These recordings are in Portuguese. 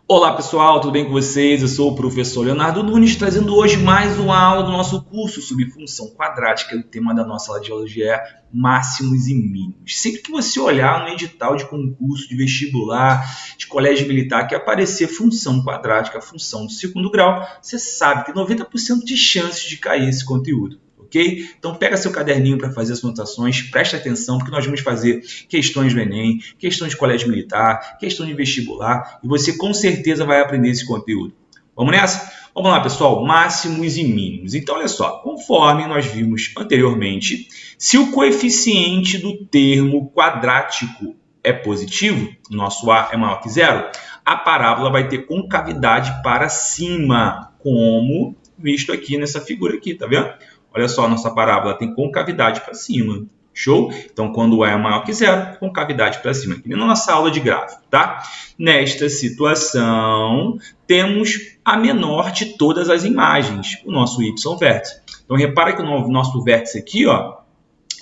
Olá pessoal, tudo bem com vocês? Eu sou o professor Leonardo Nunes, trazendo hoje mais uma aula do nosso curso sobre função quadrática. O tema da nossa aula de geologia é máximos e mínimos. Sempre que você olhar no edital de concurso, de vestibular, de colégio militar, que aparecer função quadrática, função do segundo grau, você sabe que 90% de chances de cair esse conteúdo. Ok? Então pega seu caderninho para fazer as anotações, preste atenção, porque nós vamos fazer questões do Enem, questões de colégio militar, questão de vestibular, e você com certeza vai aprender esse conteúdo. Vamos nessa? Vamos lá, pessoal, máximos e mínimos. Então, olha só, conforme nós vimos anteriormente, se o coeficiente do termo quadrático é positivo, nosso A é maior que zero, a parábola vai ter concavidade para cima, como visto aqui nessa figura aqui, tá vendo? Olha só, a nossa parábola tem concavidade para cima. Show? Então, quando A é maior que zero, concavidade para cima. Aqui na nossa aula de gráfico, tá? Nesta situação, temos a menor de todas as imagens, o nosso y-vértice. Então, repara que o nosso vértice aqui, ó,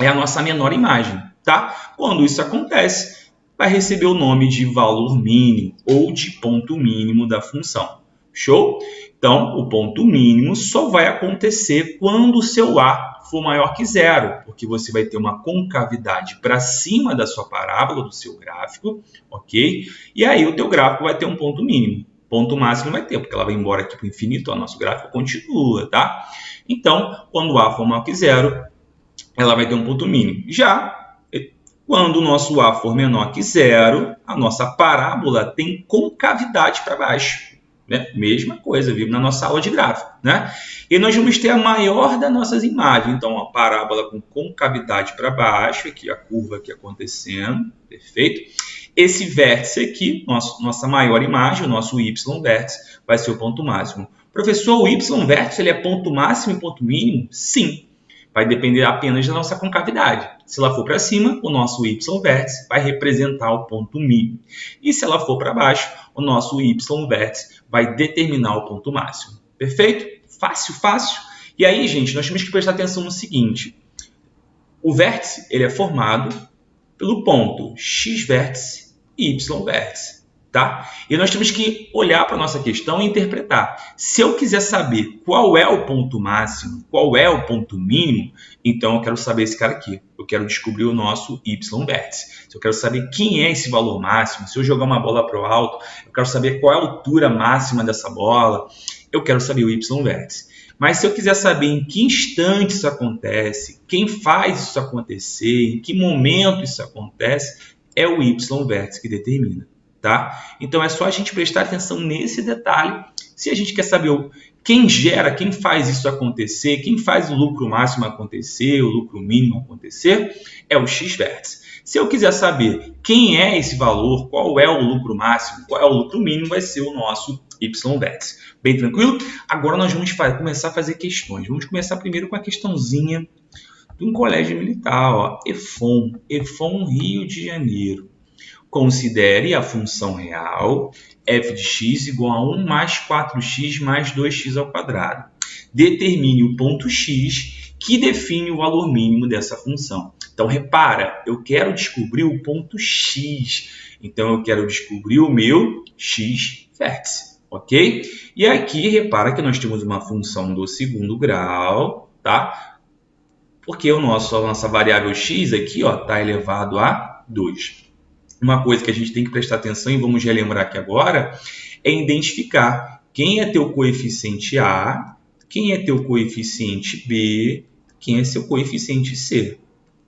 é a nossa menor imagem, tá? Quando isso acontece, vai receber o nome de valor mínimo ou de ponto mínimo da função. Show? Então, o ponto mínimo só vai acontecer quando o seu A for maior que zero, porque você vai ter uma concavidade para cima da sua parábola, do seu gráfico, ok? E aí o teu gráfico vai ter um ponto mínimo. Ponto máximo não vai ter, porque ela vai embora aqui para o infinito, o nosso gráfico continua, tá? Então, quando o A for maior que zero, ela vai ter um ponto mínimo. Já quando o nosso A for menor que zero, a nossa parábola tem concavidade para baixo. Né? Mesma coisa, vimos na nossa aula de gráfico. Né? E nós vamos ter a maior das nossas imagens. Então, a parábola com concavidade para baixo, aqui a curva aqui acontecendo, perfeito? Esse vértice aqui, nossa maior imagem, o nosso y-vértice, vai ser o ponto máximo. Professor, o y-vértice ele é ponto máximo e ponto mínimo? Sim. Vai depender apenas da nossa concavidade. Se ela for para cima, o nosso y-vértice vai representar o ponto mínimo. E se ela for para baixo, o nosso y-vértice vai determinar o ponto máximo. Perfeito? Fácil, fácil. E aí, gente, nós temos que prestar atenção no seguinte. O vértice ele é formado pelo ponto x-vértice e y-vértice. Tá? E nós temos que olhar para a nossa questão e interpretar. Se eu quiser saber qual é o ponto máximo, qual é o ponto mínimo, então eu quero saber esse cara aqui. Eu quero descobrir o nosso y-vértice. Se eu quero saber quem é esse valor máximo, se eu jogar uma bola para o alto, eu quero saber qual é a altura máxima dessa bola, eu quero saber o y-vértice. Mas se eu quiser saber em que instante isso acontece, quem faz isso acontecer, em que momento isso acontece, é o y-vértice que determina. Tá? Então, é só a gente prestar atenção nesse detalhe. Se a gente quer saber quem gera, quem faz isso acontecer, quem faz o lucro máximo acontecer, o lucro mínimo acontecer, é o x-vértice. Se eu quiser saber quem é esse valor, qual é o lucro máximo, qual é o lucro mínimo, vai ser o nosso y-vértice. Bem tranquilo? Agora nós vamos começar a fazer questões. Vamos começar primeiro com a questãozinha de um colégio militar, ó, EFON Rio de Janeiro. Considere a função real f de x igual a 1 mais 4x mais 2x ao quadrado. Determine o ponto x que define o valor mínimo dessa função. Então, repara, eu quero descobrir o ponto x. Então, eu quero descobrir o meu x-vértice, ok? E aqui, repara que nós temos uma função do segundo grau, tá? Porque a nossa variável x aqui está elevado a 2. Uma coisa que a gente tem que prestar atenção e vamos relembrar aqui agora é identificar quem é teu coeficiente A, quem é teu coeficiente B, quem é seu coeficiente C,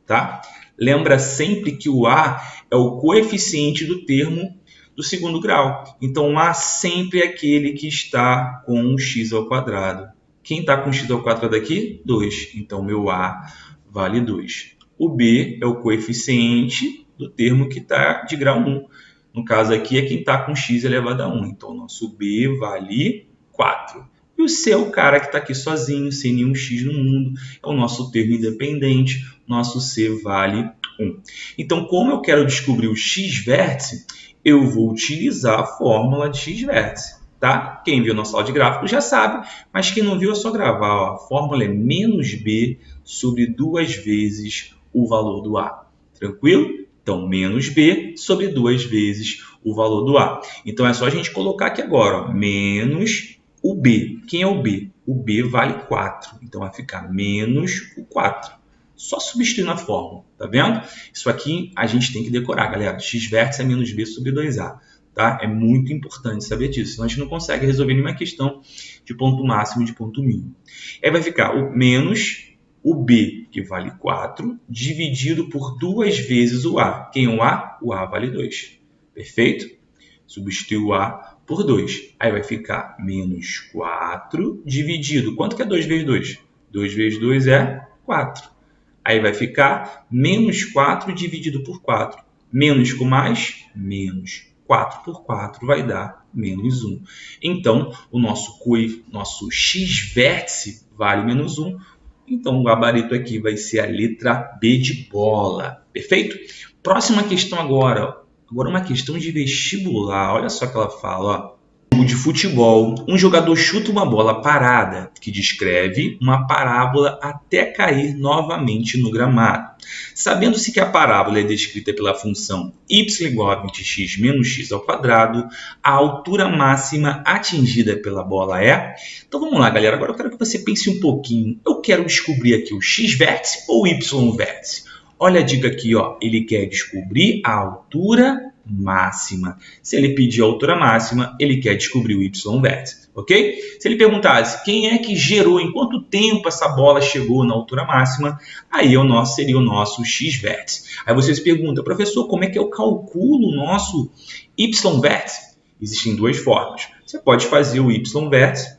tá? Lembra sempre que o A é o coeficiente do termo do segundo grau. Então, o A sempre é aquele que está com o x ao quadrado. Quem está com x ao quadrado aqui? 2. Então, meu A vale 2. O B é o coeficiente do termo que está de grau 1. No caso aqui é quem está com x elevado a 1. Então, o nosso B vale 4. E o C é o cara que está aqui sozinho, sem nenhum x no mundo. É o nosso termo independente. Nosso C vale 1. Então, como eu quero descobrir o x-vértice, eu vou utilizar a fórmula de x-vértice. Tá? Quem viu nossa aula de gráfico já sabe, mas quem não viu é só gravar. Ó. A fórmula é menos b sobre 2 vezes o valor do A. Tranquilo? Então, menos b sobre 2 vezes o valor do A. Então, é só a gente colocar aqui agora, ó, menos o B. Quem é o B? O B vale 4. Então, vai ficar menos o 4. Só substituir na fórmula, tá vendo? Isso aqui a gente tem que decorar, galera. X vértice é menos B sobre 2A. Tá? É muito importante saber disso, senão a gente não consegue resolver nenhuma questão de ponto máximo e de ponto mínimo. Aí vai ficar o menos o B, que vale 4, dividido por 2 vezes o A. Quem é o A? O A vale 2. Perfeito? Substitui o A por 2. Aí vai ficar menos 4 dividido. Quanto que é 2 vezes 2? 2 vezes 2 é 4. Aí vai ficar menos 4 dividido por 4. Menos com mais, menos. 4 por 4 vai dar menos 1. Então, o nosso x vértice vale menos 1. Então, o gabarito aqui vai ser a letra B de bola. Perfeito? Próxima questão agora. Agora uma questão de vestibular. Olha só o que ela fala, ó. De futebol, um jogador chuta uma bola parada, que descreve uma parábola até cair novamente no gramado. Sabendo-se que a parábola é descrita pela função y igual a 20x menos x ao quadrado, a altura máxima atingida pela bola é... Então vamos lá, galera. Agora eu quero que você pense um pouquinho. Eu quero descobrir aqui o x vértice ou o y vértice? Olha a dica aqui, ó. Ele quer descobrir a altura máxima. Se ele pedir a altura máxima, ele quer descobrir o y vértice, ok? Se ele perguntasse quem é que gerou, em quanto tempo essa bola chegou na altura máxima, aí seria o nosso x vértice. Aí você se pergunta, professor, como é que eu calculo o nosso y vértice? Existem duas formas. Você pode fazer o y vértice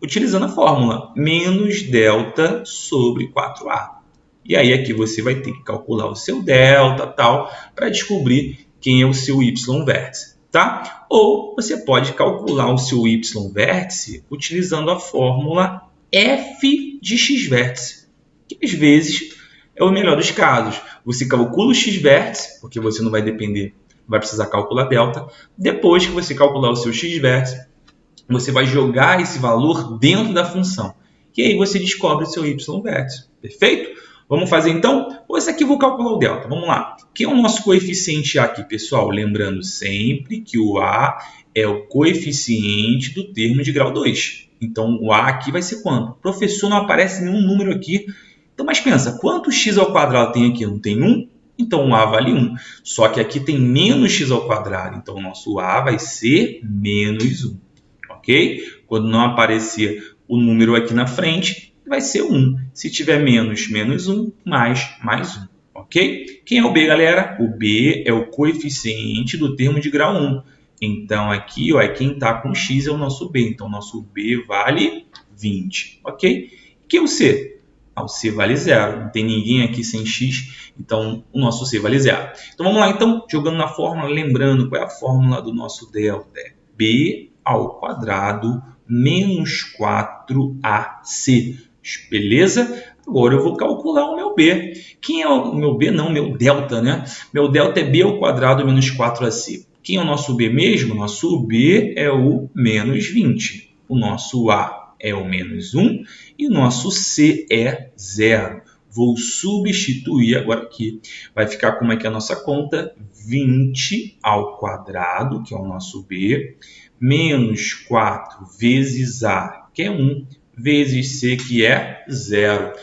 utilizando a fórmula menos delta sobre 4a. E aí aqui você vai ter que calcular o seu delta, tal, para descobrir quem é o seu y vértice, tá? Ou você pode calcular o seu y vértice utilizando a fórmula f de x vértice, que às vezes é o melhor dos casos. Você calcula o x vértice, porque você não vai precisar calcular delta. Depois que você calcular o seu x vértice, você vai jogar esse valor dentro da função. E aí você descobre o seu y vértice, perfeito? Vamos fazer então? Ou esse aqui eu vou calcular o delta. Vamos lá. Quem é o nosso coeficiente A aqui, pessoal? Lembrando sempre que o A é o coeficiente do termo de grau 2. Então, o A aqui vai ser quanto? Professor, não aparece nenhum número aqui. Então, mas pensa, quanto x ao quadrado tem aqui? Não tem 1? Então, o A vale 1. Só que aqui tem menos x ao quadrado. Então, o nosso A vai ser menos 1. Ok? Quando não aparecer o número aqui na frente, vai ser 1. Se tiver menos, menos 1, mais 1. Ok? Quem é o B, galera? O B é o coeficiente do termo de grau 1. Então, aqui, ó, quem está com x é o nosso B. Então, o nosso B vale 20. Ok? Quem é o C? O C vale 0. Não tem ninguém aqui sem x, então o nosso C vale 0. Então, vamos lá, então, jogando na fórmula, lembrando qual é a fórmula do nosso delta. É B ao quadrado menos 4AC. Beleza? Agora eu vou calcular o meu B. Quem é o meu B? Não, meu delta, né? Meu delta é B ao quadrado menos 4AC. Quem é o nosso B mesmo? Nosso B é o menos 20. O nosso A é o menos 1 e o nosso C é 0. Vou substituir agora aqui. Vai ficar como é que é a nossa conta? 20 ao quadrado, que é o nosso B, menos 4 vezes A, que é 1, vezes C, que é 0.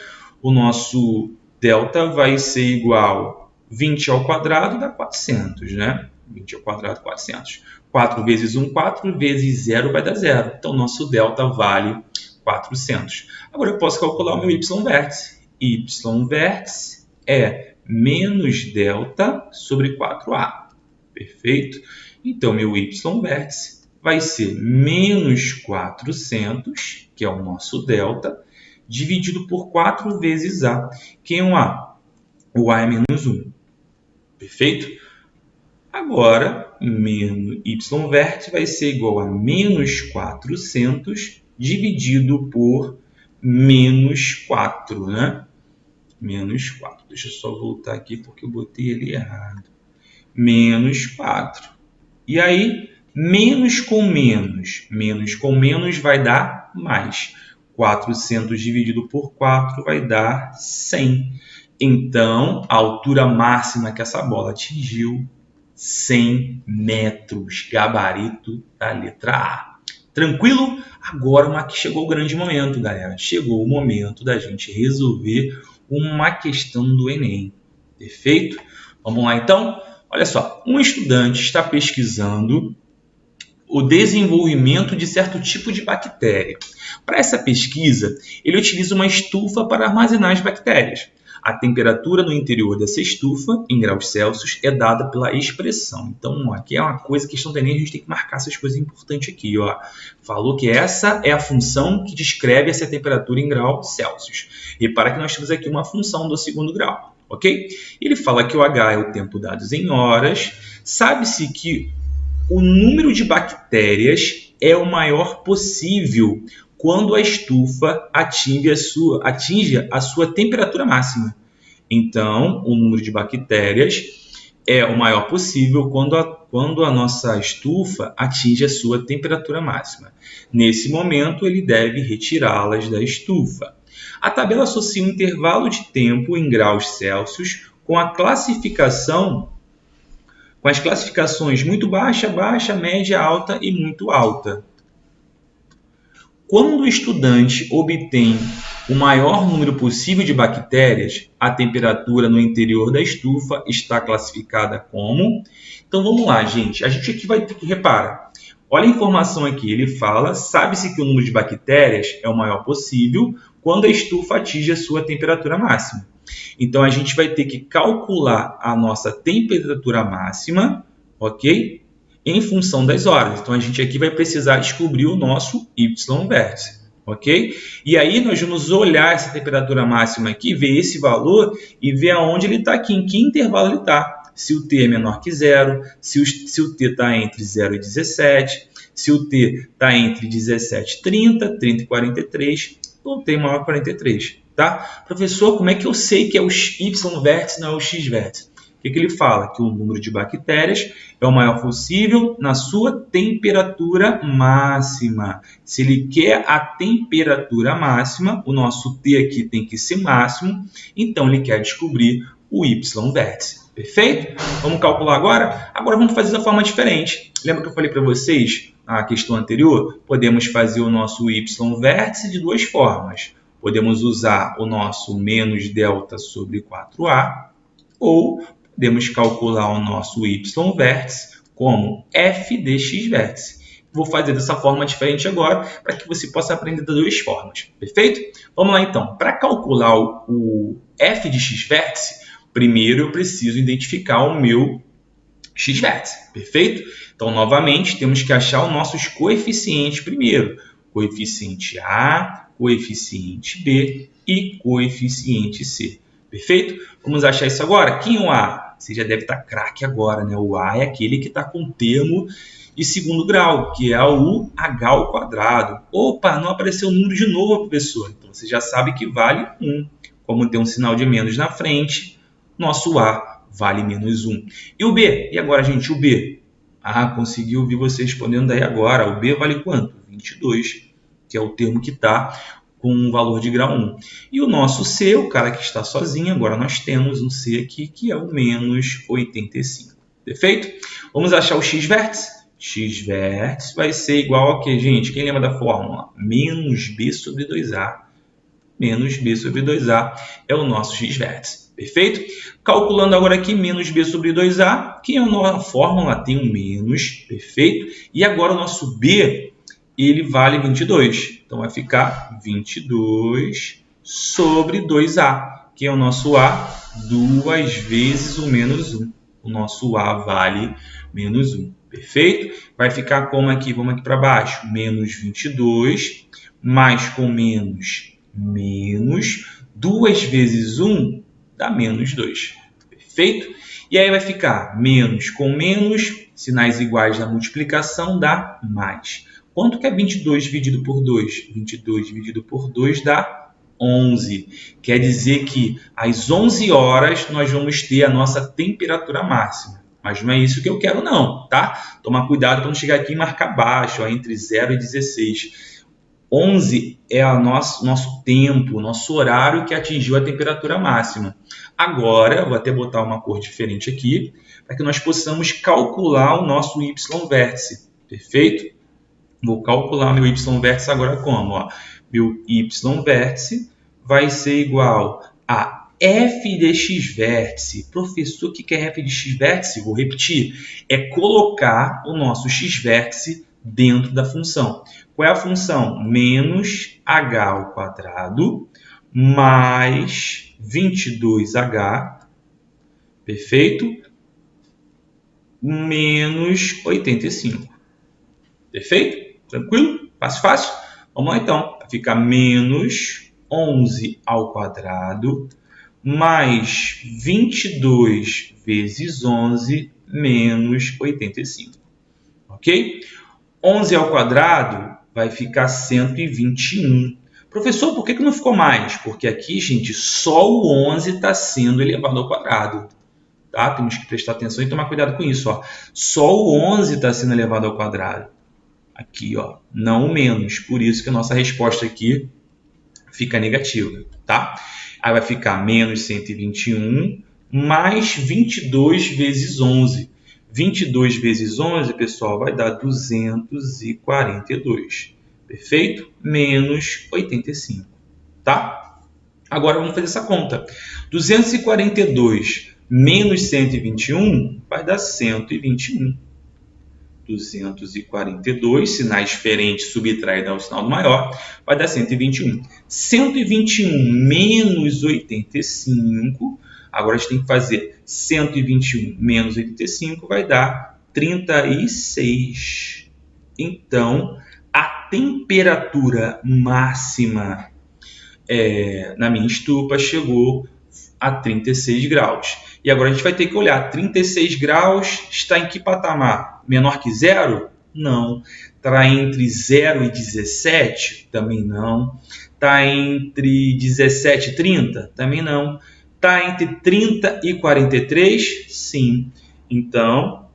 O nosso delta vai ser igual a 20 ao quadrado dá 400, né? 20 ao quadrado, 400. 4 vezes 1, 4, vezes 0 vai dar 0. Então, nosso delta vale 400. Agora, eu posso calcular o meu y vértice. Y vértice é menos delta sobre 4a. Perfeito? Então, meu y vértice vai ser menos 400, que é o nosso delta, dividido por 4 vezes A. Quem é o A? O A é menos 1. Perfeito? Agora, y vértice vai ser igual a menos 400 dividido por menos 4, né? Menos 4. Deixa eu só voltar aqui porque eu botei ele errado. Menos 4. E aí, menos com menos vai dar mais. 400 dividido por 4 vai dar 100. Então, a altura máxima que essa bola atingiu 100 metros, gabarito da letra A. Tranquilo? Agora aqui chegou o grande momento, galera. Chegou o momento da gente resolver uma questão do Enem. Perfeito? Vamos lá, então? Olha só, um estudante está pesquisando o desenvolvimento de certo tipo de bactéria. Para essa pesquisa, ele utiliza uma estufa para armazenar as bactérias. A temperatura no interior dessa estufa, em graus Celsius, é dada pela expressão. Então, aqui é uma coisa, questão do Enem, a gente tem que marcar essas coisas importantes aqui. Ó. Falou que essa é a função que descreve essa temperatura em graus Celsius. Repara que nós temos aqui uma função do segundo grau, ok? Ele fala que o H é o tempo dado em horas. Sabe-se que o número de bactérias é o maior possível quando a estufa atinge a sua temperatura máxima. Então, o número de bactérias é o maior possível quando a nossa estufa atinge a sua temperatura máxima. Nesse momento, ele deve retirá-las da estufa. A tabela associa um intervalo de tempo em graus Celsius com as classificações muito baixa, baixa, média, alta e muito alta. Quando o estudante obtém o maior número possível de bactérias, a temperatura no interior da estufa está classificada como... Então vamos lá, gente. A gente aqui vai ter que reparar. Olha a informação aqui. Ele fala, sabe-se que o número de bactérias é o maior possível quando a estufa atinge a sua temperatura máxima. Então a gente vai ter que calcular a nossa temperatura máxima, ok? Em função das horas. Então, a gente aqui vai precisar descobrir o nosso y-vértice, ok? E aí, nós vamos olhar essa temperatura máxima aqui, ver esse valor e ver aonde ele está aqui, em que intervalo ele está. Se o T é menor que zero, se o T está entre 0 e 17, se o T está entre 17 e 30, 30 e 43, ou T maior que 43, tá? Professor, como é que eu sei que é o y-vértice, não é o x-vértice? O que ele fala? Que o número de bactérias é o maior possível na sua temperatura máxima. Se ele quer a temperatura máxima, o nosso T aqui tem que ser máximo, então ele quer descobrir o y-vértice. Perfeito? Vamos calcular agora? Agora vamos fazer de forma diferente. Lembra que eu falei para vocês na questão anterior? Podemos fazer o nosso y-vértice de duas formas. Podemos usar o nosso menos delta sobre 4A ou podemos calcular o nosso y-vértice como f de x-vértice. Vou fazer dessa forma diferente agora, para que você possa aprender das duas formas. Perfeito? Vamos lá, então. Para calcular o f de x-vértice, primeiro eu preciso identificar o meu x-vértice. Perfeito? Então, novamente, temos que achar os nossos coeficientes primeiro. Coeficiente A, coeficiente B e coeficiente C. Perfeito? Vamos achar isso agora? Quem é o A? Você já deve estar craque agora, né? O A é aquele que está com o termo de segundo grau, que é o H ao quadrado. Opa, não apareceu o número de novo, professor. Então, você já sabe que vale 1. Como tem um sinal de menos na frente, nosso A vale menos 1. E o B? E agora, gente, o B? Ah, consegui ouvir você respondendo daí agora. O B vale quanto? 22, que é o termo que está com um valor de grau 1. E o nosso C, o cara que está sozinho, agora nós temos um C aqui, que é o menos 85. Perfeito? Vamos achar o x-vértice? X-vértice vai ser igual a quê, gente? Quem lembra da fórmula? Menos B sobre 2A. Menos B sobre 2A é o nosso x-vértice. Perfeito? Calculando agora aqui, menos B sobre 2A, que é a nossa fórmula, tem um menos, perfeito? E agora o nosso B, ele vale 22. Então, vai ficar 22 sobre 2A, que é o nosso A, 2 vezes o menos 1. O nosso A vale menos 1. Perfeito? Vai ficar como aqui? Vamos aqui para baixo. Menos 22, mais com menos, menos. 2 vezes 1 dá menos 2. Perfeito? E aí vai ficar menos com menos, sinais iguais da multiplicação, dá mais. Quanto que é 22 dividido por 2? 22 dividido por 2 dá 11. Quer dizer que às 11 horas nós vamos ter a nossa temperatura máxima. Mas não é isso que eu quero não, tá? Tomar cuidado para não chegar aqui e marcar baixo, ó, entre 0 e 16. 11 é o nosso tempo, nosso horário que atingiu a temperatura máxima. Agora, vou até botar uma cor diferente aqui, para que nós possamos calcular o nosso y-vértice. Perfeito? Vou calcular meu y-vértice agora como? Ó, meu y-vértice vai ser igual a f de x-vértice. Professor, o que é f de x-vértice? Vou repetir. É colocar o nosso x-vértice dentro da função. Qual é a função? Menos h ao quadrado mais 22h, perfeito? Menos 85. Perfeito? Tranquilo? Fácil, fácil? Vamos lá então. Vai ficar menos 11 ao quadrado mais 22 vezes 11 menos 85. Ok? 11 ao quadrado vai ficar 121. Professor, por que não ficou mais? Porque aqui, gente, só o 11 está sendo elevado ao quadrado. Tá? Temos que prestar atenção e tomar cuidado com isso. Ó. Só o 11 está sendo elevado ao quadrado. Aqui, ó, não o menos. Por isso que a nossa resposta aqui fica negativa. Tá? Aí vai ficar menos 121 mais 22 vezes 11. 22 vezes 11, pessoal, vai dar 242. Perfeito? Menos 85. Tá? Agora vamos fazer essa conta. 242 menos 121 vai dar 121. 242, sinais diferentes, subtrai dá o sinal do maior, vai dar 121. 121 menos 85, agora a gente tem que fazer 121 menos 85, vai dar 36. Então, a temperatura máxima na minha estufa chegou a 36 graus. E agora a gente vai ter que olhar, 36 graus está em que patamar? Menor que zero? Não. Está entre 0 e 17? Também não. Está entre 17 e 30? Também não. Está entre 30 e 43? Sim. Então,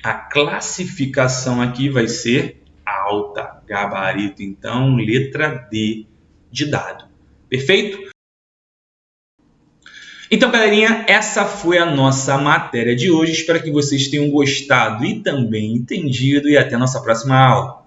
a classificação aqui vai ser alta, gabarito. Então, letra D de dado. Perfeito? Então, galerinha, essa foi a nossa matéria de hoje. Espero que vocês tenham gostado e também entendido. E até a nossa próxima aula.